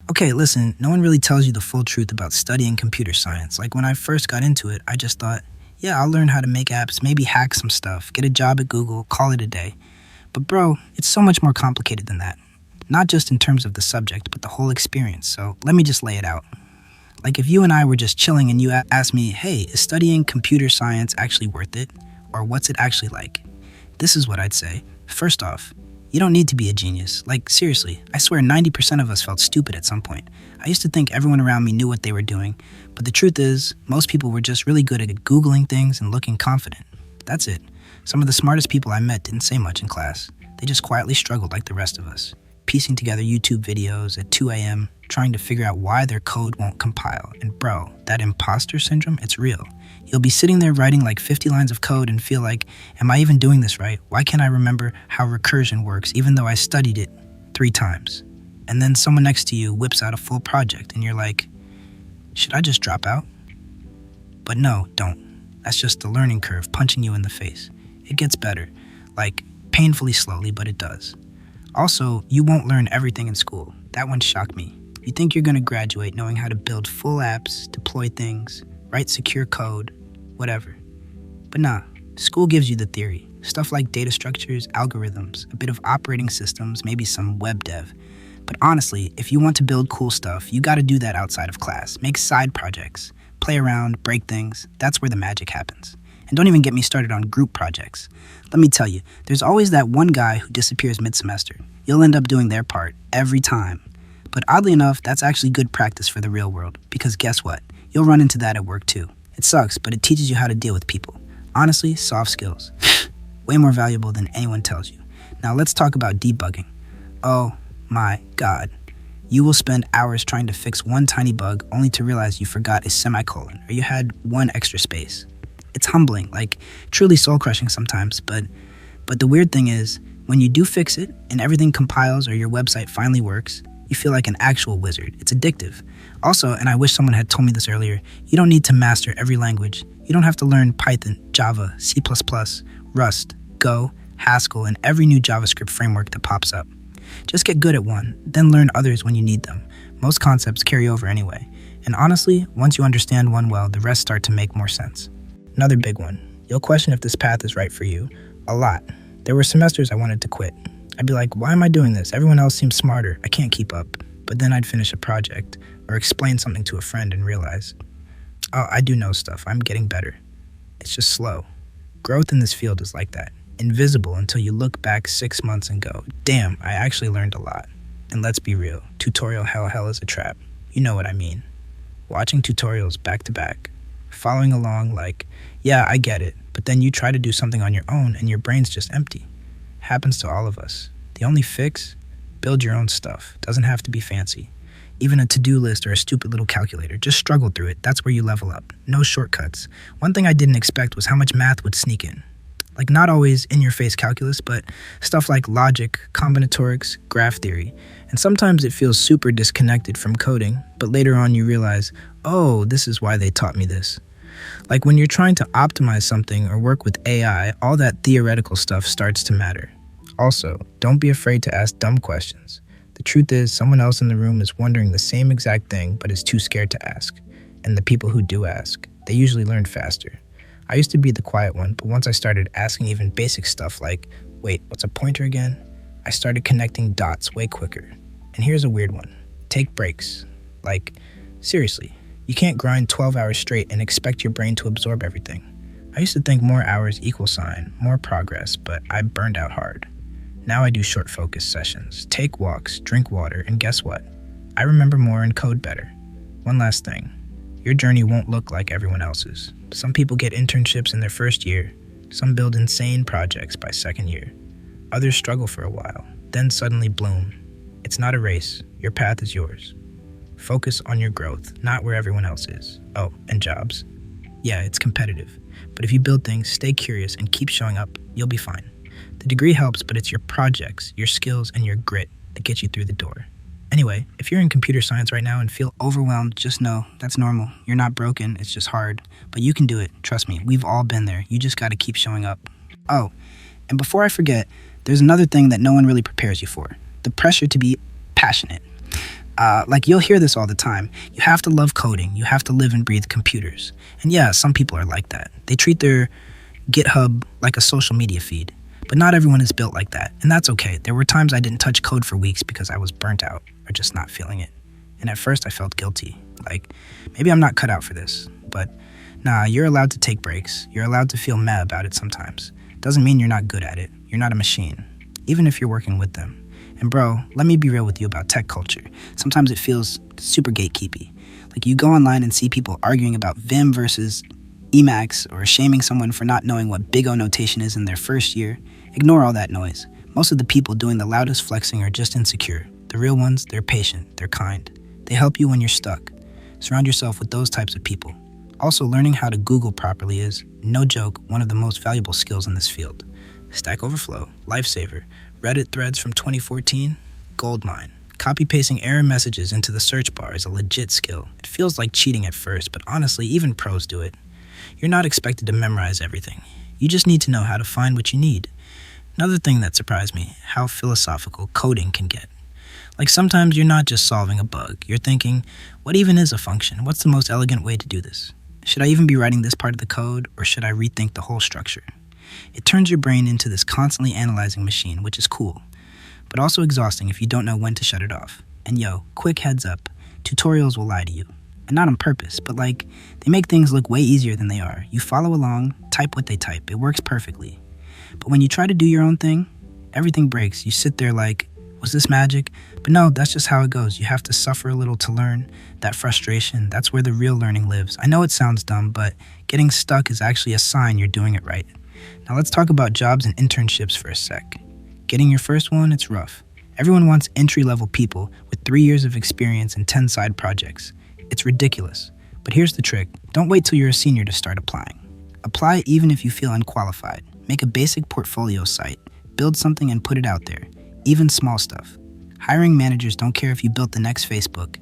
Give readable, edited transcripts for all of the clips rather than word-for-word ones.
Okay, listen, no one really tells you the full truth about studying computer science. Like when I first got into it, I just thought, yeah, I'll learn how to make apps, maybe hack some stuff, get a job at Google, call it a day. But bro, it's so much more complicated than that. Not just in terms of the subject, but the whole experience. So let me just lay it out. Like if you and I were just chilling and you asked me, hey, is studying computer science actually worth it? Or what's it actually like? This is what I'd say. First off, you don't need to be a genius. Like, seriously, I swear 90% of us felt stupid at some point. I used to think everyone around me knew what they were doing, but the truth is, most people were just really good at Googling things and looking confident. That's it. Some of the smartest people I met didn't say much in class. They just quietly struggled like the rest of us, piecing together YouTube videos at 2 a.m., trying to figure out why their code won't compile. And bro, that imposter syndrome, it's real. You'll be sitting there writing like 50 lines of code and feel like, am I even doing this right? Why can't I remember how recursion works even though I studied it 3 times? And then someone next to you whips out a full project and you're like, should I just drop out? But no, don't. That's just the learning curve punching you in the face. It gets better, like painfully slowly, but it does. Also, you won't learn everything in school. That one shocked me. You think you're gonna graduate knowing how to build full apps, deploy things, write secure code, whatever. But nah, school gives you the theory. Stuff like data structures, algorithms, a bit of operating systems, maybe some web dev. But honestly, if you want to build cool stuff, you gotta do that outside of class. Make side projects, play around, break things. That's where the magic happens. And don't even get me started on group projects. Let me tell you, there's always that one guy who disappears mid-semester. You'll end up doing their part every time. But oddly enough, that's actually good practice for the real world. Because guess what? You'll run into that at work too. It sucks, but it teaches you how to deal with people. Honestly, soft skills. Way more valuable than anyone tells you. Now let's talk about debugging. Oh my God. You will spend hours trying to fix one tiny bug only to realize you forgot a semicolon or you had one extra space. It's humbling, like truly soul-crushing sometimes, but the weird thing is, when you do fix it and everything compiles or your website finally works, you feel like an actual wizard. It's addictive. Also, and I wish someone had told me this earlier, you don't need to master every language. You don't have to learn Python, Java, C++, Rust, Go, Haskell, and every new JavaScript framework that pops up. Just get good at one, then learn others when you need them. Most concepts carry over anyway. And honestly, once you understand one well, the rest start to make more sense. Another big one. You'll question if this path is right for you. A lot. There were semesters I wanted to quit. I'd be like, why am I doing this? Everyone else seems smarter. I can't keep up. But then I'd finish a project or explain something to a friend and realize, oh, I do know stuff. I'm getting better. It's just slow. Growth in this field is like that. Invisible until you look back 6 months and go, damn, I actually learned a lot. And let's be real, tutorial hell is a trap. You know what I mean. Watching tutorials back to back, following along like, yeah, I get it, but then you try to do something on your own and your brain's just empty. Happens to all of us. The only fix? Build your own stuff. Doesn't have to be fancy. Even a to-do list or a stupid little calculator. Just struggle through it. That's where you level up. No shortcuts. One thing I didn't expect was how much math would sneak in. Like not always in-your-face calculus, but stuff like logic, combinatorics, graph theory. And sometimes it feels super disconnected from coding, but later on you realize, oh, this is why they taught me this. Like when you're trying to optimize something or work with AI, all that theoretical stuff starts to matter. Also, don't be afraid to ask dumb questions. The truth is, someone else in the room is wondering the same exact thing, but is too scared to ask. And the people who do ask, they usually learn faster. I used to be the quiet one, but once I started asking even basic stuff like, wait, what's a pointer again? I started connecting dots way quicker. And here's a weird one. Take breaks. Like, seriously, you can't grind 12 hours straight and expect your brain to absorb everything. I used to think more hours equal sign, more progress, but I burned out hard. Now I do short focus sessions, take walks, drink water, and guess what? I remember more and code better. One last thing. Your journey won't look like everyone else's. Some people get internships in their first year. Some build insane projects by second year. Others struggle for a while, then suddenly bloom. It's not a race. Your path is yours. Focus on your growth, not where everyone else is. Oh, and jobs. Yeah, it's competitive. But if you build things, stay curious, and keep showing up, you'll be fine. The degree helps, but it's your projects, your skills, and your grit that get you through the door. Anyway, if you're in computer science right now and feel overwhelmed, just know that's normal. You're not broken, it's just hard. But you can do it, trust me, we've all been there. You just gotta keep showing up. Oh, and before I forget, there's another thing that no one really prepares you for. The pressure to be passionate. Like, you'll hear this all the time. You have to love coding. You have to live and breathe computers. And yeah, some people are like that. They treat their GitHub like a social media feed. But not everyone is built like that, and that's okay. There were times I didn't touch code for weeks because I was burnt out or just not feeling it. And at first I felt guilty. Like, maybe I'm not cut out for this. But nah, you're allowed to take breaks. You're allowed to feel meh about it sometimes. Doesn't mean you're not good at it. You're not a machine, even if you're working with them. And bro, let me be real with you about tech culture. Sometimes it feels super gatekeepy. Like, you go online and see people arguing about Vim versus Emacs or shaming someone for not knowing what Big O notation is in their first year. Ignore all that noise. Most of the people doing the loudest flexing are just insecure. The real ones, they're patient, they're kind. They help you when you're stuck. Surround yourself with those types of people. Also, learning how to Google properly is, no joke, one of the most valuable skills in this field. Stack Overflow, Lifesaver, Reddit threads from 2014, goldmine. Copy-pasting error messages into the search bar is a legit skill. It feels like cheating at first, but honestly, even pros do it. You're not expected to memorize everything. You just need to know how to find what you need. Another thing that surprised me, how philosophical coding can get. Like, sometimes you're not just solving a bug. You're thinking, what even is a function? What's the most elegant way to do this? Should I even be writing this part of the code, or should I rethink the whole structure? It turns your brain into this constantly analyzing machine, which is cool, but also exhausting if you don't know when to shut it off. And yo, quick heads up, tutorials will lie to you. And not on purpose, but like, they make things look way easier than they are. You follow along, type what they type, it works perfectly. But when you try to do your own thing, everything breaks. You sit there like, was this magic? But no, that's just how it goes. You have to suffer a little to learn. That frustration, that's where the real learning lives. I know it sounds dumb, but getting stuck is actually a sign you're doing it right. Now let's talk about jobs and internships for a sec. Getting your first one, it's rough. Everyone wants entry-level people with 3 years of experience and 10 side projects. It's ridiculous. But here's the trick. Don't wait till you're a senior to start applying. Apply even if you feel unqualified. Make a basic portfolio site. Build something and put it out there. Even small stuff. Hiring managers don't care if you built the next Facebook.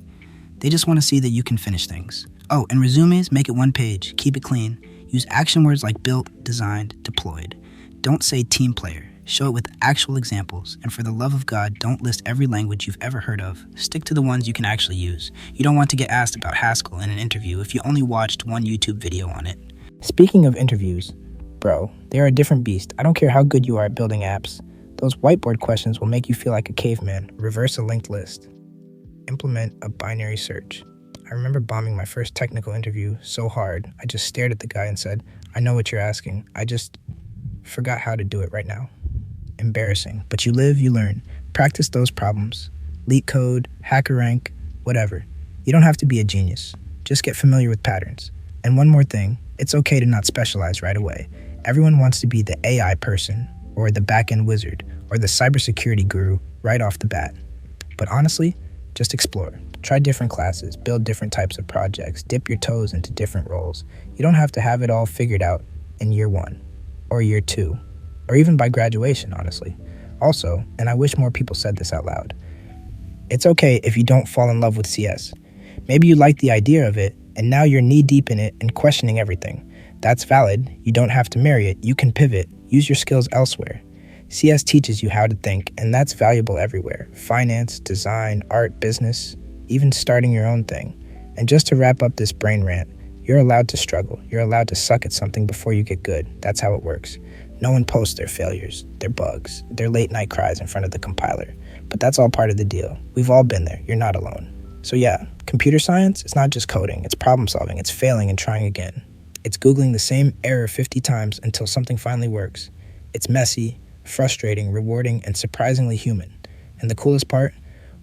They just want to see that you can finish things. Oh, and resumes, make it one page. Keep it clean. Use action words like built, designed, deployed. Don't say team player. Show it with actual examples. And for the love of God, don't list every language you've ever heard of. Stick to the ones you can actually use. You don't want to get asked about Haskell in an interview if you only watched one YouTube video on it. Speaking of interviews, bro, they are a different beast. I don't care how good you are at building apps. Those whiteboard questions will make you feel like a caveman. Reverse a linked list. Implement a binary search. I remember bombing my first technical interview so hard, I just stared at the guy and said, I know what you're asking. I just forgot how to do it right now. Embarrassing. But you live, you learn. Practice those problems. LeetCode, HackerRank, whatever. You don't have to be a genius. Just get familiar with patterns. And one more thing, it's okay to not specialize right away. Everyone wants to be the AI person, or the back-end wizard, or the cybersecurity guru right off the bat. But honestly, just explore. Try different classes, build different types of projects, dip your toes into different roles. You don't have to have it all figured out in year 1, or year 2, or even by graduation, honestly. Also, and I wish more people said this out loud, it's okay if you don't fall in love with CS. Maybe you like the idea of it, and now you're knee-deep in it and questioning everything. That's valid. You don't have to marry it. You can pivot. Use your skills elsewhere. CS teaches you how to think, and that's valuable everywhere. Finance, design, art, business, even starting your own thing. And just to wrap up this brain rant, you're allowed to struggle. You're allowed to suck at something before you get good. That's how it works. No one posts their failures, their bugs, their late night cries in front of the compiler. But that's all part of the deal. We've all been there. You're not alone. So yeah, computer science, it's not just coding. It's problem solving. It's failing and trying again. It's Googling the same error 50 times until something finally works. It's messy, frustrating, rewarding, and surprisingly human. And the coolest part,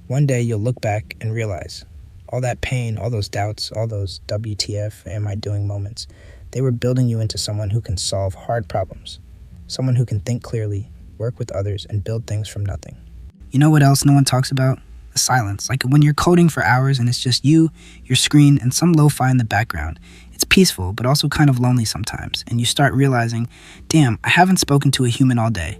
one day you'll look back and realize all that pain, all those doubts, all those WTF am I doing moments, they were building you into someone who can solve hard problems. Someone who can think clearly, work with others, and build things from nothing. You know what else no one talks about? The silence. Like when you're coding for hours and it's just you, your screen, and some lo-fi in the background. It's peaceful, but also kind of lonely sometimes. And you start realizing, damn, I haven't spoken to a human all day.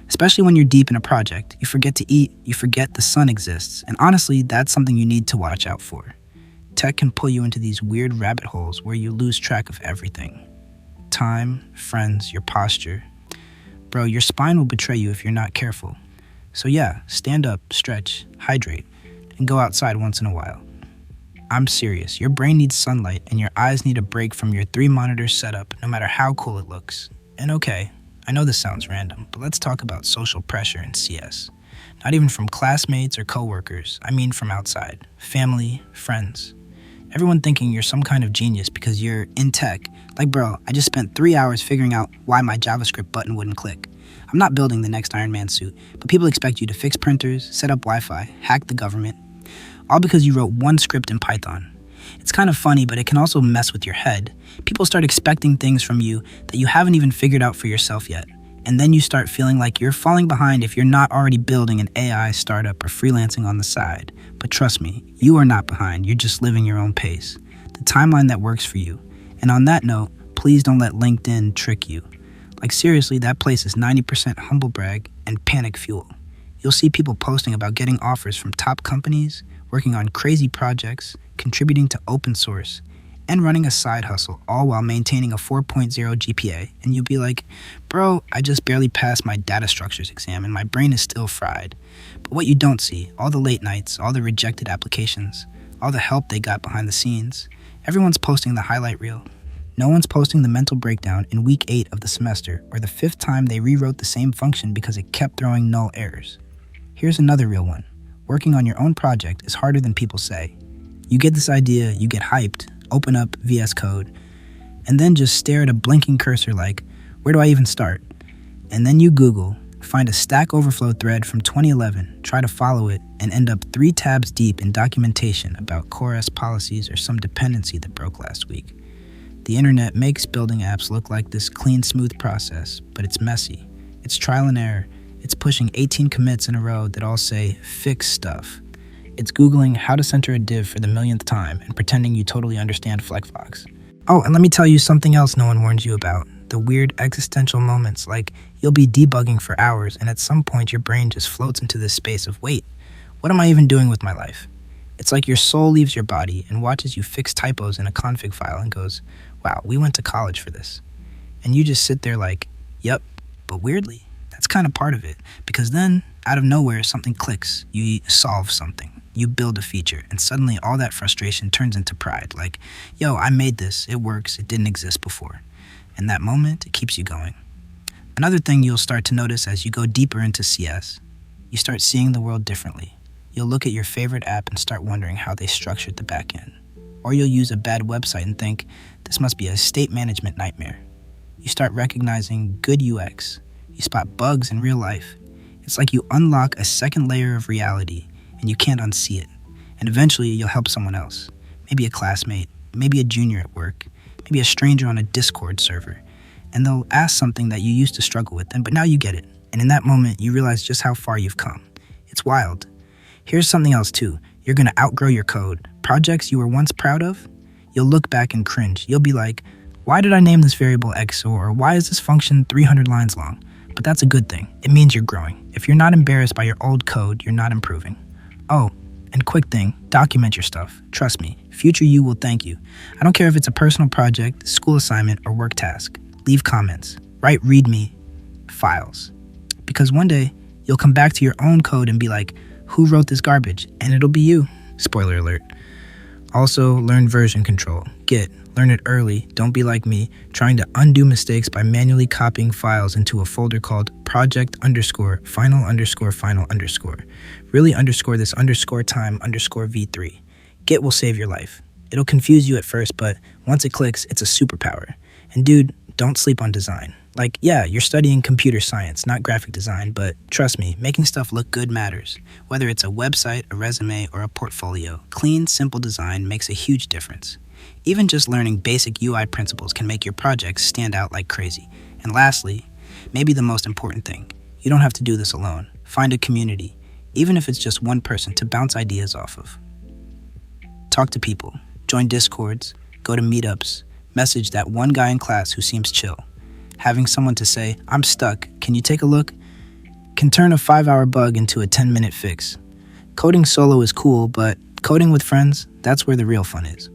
Especially when you're deep in a project. You forget to eat, you forget the sun exists. And honestly, that's something you need to watch out for. Tech can pull you into these weird rabbit holes where you lose track of everything. Time, friends, your posture. Bro, your spine will betray you if you're not careful. So yeah, stand up, stretch, hydrate, and go outside once in a while. I'm serious. Your brain needs sunlight and your eyes need a break from your 3-monitor setup, no matter how cool it looks. And okay, I know this sounds random, but let's talk about social pressure in CS. Not even from classmates or coworkers, I mean from outside. Family, friends. Everyone thinking you're some kind of genius because you're in tech. Like, bro, I just spent 3 hours figuring out why my JavaScript button wouldn't click. I'm not building the next Iron Man suit, but people expect you to fix printers, set up Wi-Fi, hack the government, all because you wrote one script in Python. It's kind of funny, but it can also mess with your head. People start expecting things from you that you haven't even figured out for yourself yet. And then you start feeling like you're falling behind if you're not already building an AI startup or freelancing on the side. But trust me, you are not behind. You're just living your own pace, the timeline that works for you. And on that note, please don't let LinkedIn trick you. Like seriously, that place is 90% humble brag and panic fuel. You'll see people posting about getting offers from top companies, working on crazy projects, contributing to open source, and running a side hustle, all while maintaining a 4.0 GPA. And you'll be like, bro, I just barely passed my data structures exam and my brain is still fried. But what you don't see, all the late nights, all the rejected applications, all the help they got behind the scenes, everyone's posting the highlight reel. No one's posting the mental breakdown in week 8 of the semester or the 5th time they rewrote the same function because it kept throwing null errors. Here's another real one. Working on your own project is harder than people say. You get this idea, you get hyped, open up VS Code, and then just stare at a blinking cursor like, where do I even start? And then you Google, find a Stack Overflow thread from 2011, try to follow it, and end up 3 tabs deep in documentation about CoreOS policies or some dependency that broke last week. The internet makes building apps look like this clean, smooth process, but it's messy. It's trial and error. It's pushing 18 commits in a row that all say, fix stuff. It's Googling how to center a div for the millionth time and pretending you totally understand FlexVox. Oh, and let me tell you something else no one warns you about. The weird existential moments, like you'll be debugging for hours and at some point your brain just floats into this space of, wait, what am I even doing with my life? It's like your soul leaves your body and watches you fix typos in a config file and goes, wow, we went to college for this. And you just sit there like, yep, but weirdly, that's kind of part of it. Because then, out of nowhere, something clicks. You solve something. You build a feature. And suddenly all that frustration turns into pride. Like, yo, I made this. It works. It didn't exist before. And that moment, it keeps you going. Another thing you'll start to notice as you go deeper into CS, you start seeing the world differently. You'll look at your favorite app and start wondering how they structured the back end. Or you'll use a bad website and think, this must be a state management nightmare. You start recognizing good UX. You spot bugs in real life. It's like you unlock a second layer of reality and you can't unsee it. And eventually you'll help someone else. Maybe a classmate, maybe a junior at work, maybe a stranger on a Discord server. And they'll ask something that you used to struggle with, but now you get it. And in that moment, you realize just how far you've come. It's wild. Here's something else too. You're gonna outgrow your code. Projects you were once proud of, you'll look back and cringe. You'll be like, why did I name this variable X, or why is this function 300 lines long? But that's a good thing. It means you're growing. If you're not embarrassed by your old code, you're not improving. Oh, and quick thing, document your stuff. Trust me, future you will thank you. I don't care if it's a personal project, school assignment, or work task. Leave comments. Write README files. Because one day, you'll come back to your own code and be like, who wrote this garbage? And it'll be you. Spoiler alert. Also, learn version control. Git. Learn it early. Don't be like me, trying to undo mistakes by manually copying files into a folder called project_final_final_. Really underscore this underscore time underscore v3. Git will save your life. It'll confuse you at first, but once it clicks, it's a superpower. And dude, don't sleep on design. Like, yeah, you're studying computer science, not graphic design, but trust me, making stuff look good matters. Whether it's a website, a resume, or a portfolio, clean, simple design makes a huge difference. Even just learning basic UI principles can make your projects stand out like crazy. And lastly, maybe the most important thing, you don't have to do this alone. Find a community, even if it's just one person to bounce ideas off of. Talk to people, join Discords, go to meetups, message that one guy in class who seems chill. Having someone to say, I'm stuck, can you take a look? Can turn a 5-hour bug into a 10-minute fix. Coding solo is cool, but coding with friends, that's where the real fun is.